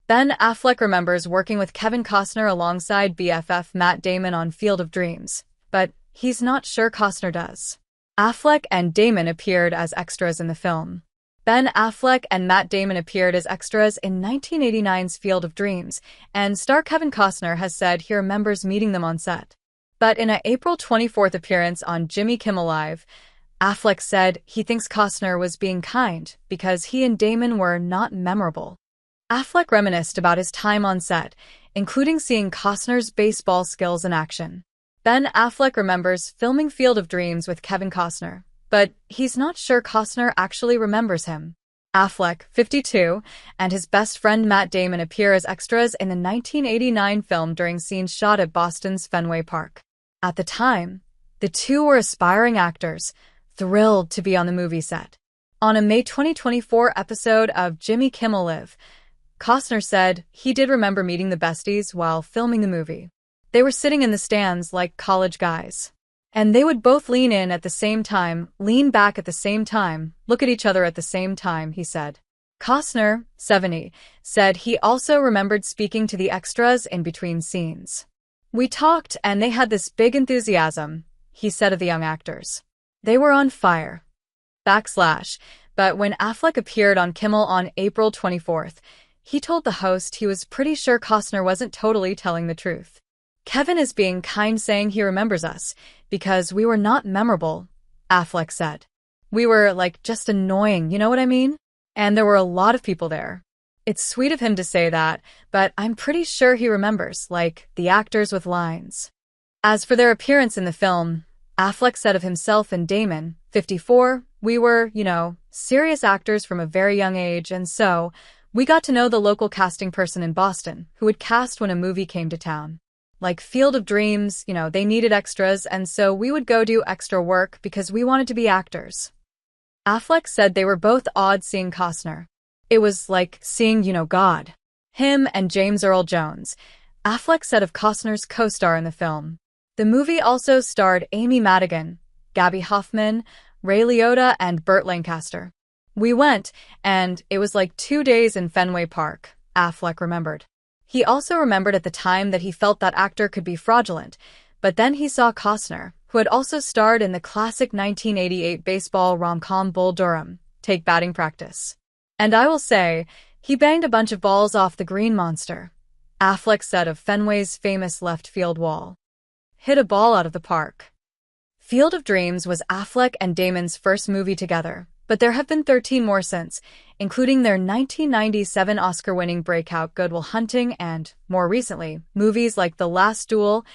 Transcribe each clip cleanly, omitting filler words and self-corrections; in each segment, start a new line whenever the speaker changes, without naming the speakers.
Ben Affleck remembers working with Kevin Costner alongside BFF Matt Damon on Field of Dreams, but he's not sure Costner does. Affleck and Damon appeared as extras in the film. Ben Affleck and Matt Damon appeared as extras in 1989's Field of Dreams, and star Kevin Costner has said he remembers meeting them on set. But in an April 24th appearance on Jimmy Kimmel Live, Affleck said he thinks Costner was being kind because he and Damon were not memorable. Affleck reminisced about his time on set, including seeing Costner's baseball skills in action. Ben Affleck remembers filming Field of Dreams with Kevin Costner, but he's not sure Costner actually remembers him. Affleck, 52, and his best friend Matt Damon appear as extras in the 1989 film during scenes shot at Boston's Fenway Park. At the time, the two were aspiring actors, thrilled to be on the movie set. On a May 2024 episode of Jimmy Kimmel Live, Costner said he did remember meeting the besties while filming the movie. They were sitting in the stands like college guys. And they would both lean in at the same time, lean back at the same time, look at each other at the same time, he said. Costner, 70, said he also remembered speaking to the extras in between scenes. We talked and they had this big enthusiasm, he said of the young actors. They were on fire. But when Affleck appeared on Kimmel on April 24th, he told the host he was pretty sure Costner wasn't totally telling the truth. Kevin is being kind saying he remembers us, because we were not memorable, Affleck said. We were, just annoying, you know what I mean? And there were a lot of people there. It's sweet of him to say that, but I'm pretty sure he remembers, the actors with lines. As for their appearance in the film, Affleck said of himself and Damon, 54, we were, serious actors from a very young age, and so we got to know the local casting person in Boston who would cast when a movie came to town. Like Field of Dreams, they needed extras, and so we would go do extra work because we wanted to be actors. Affleck said they were both awed seeing Costner. It was like seeing, God. Him and James Earl Jones, Affleck said of Costner's co-star in the film. The movie also starred Amy Madigan, Gabby Hoffman, Ray Liotta, and Burt Lancaster. We went, and it was like 2 days in Fenway Park, Affleck remembered. He also remembered at the time that he felt that actor could be fraudulent, but then he saw Costner, who had also starred in the classic 1988 baseball rom-com Bull Durham, take batting practice. And I will say, he banged a bunch of balls off the green monster, Affleck said of Fenway's famous left field wall. Hit a ball out of the park. Field of Dreams was Affleck and Damon's first movie together, but there have been 13 more since, including their 1997 Oscar-winning breakout Good Will Hunting and, more recently, movies like The Last Duel,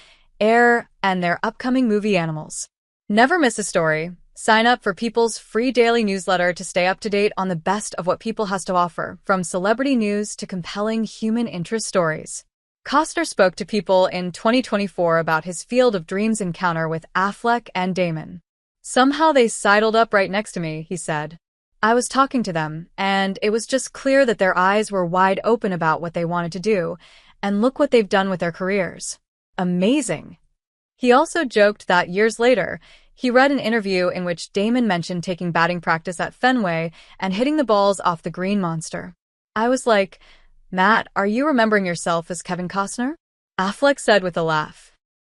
Air, and their upcoming movie Animals. Never miss a story. Sign up for People's free daily newsletter to stay up to date on the best of what People has to offer, from celebrity news to compelling human interest stories. Costner spoke to People in 2024 about his Field of Dreams encounter with Affleck and Damon. Somehow they sidled up right next to me, he said. I was talking to them, and it was just clear that their eyes were wide open about what they wanted to do, and look what they've done with their careers. Amazing. He also joked that years later, he read an interview in which Damon mentioned taking batting practice at Fenway and hitting the balls off the green monster. I was like, Matt, are you remembering yourself as Kevin Costner? Affleck said with a laugh.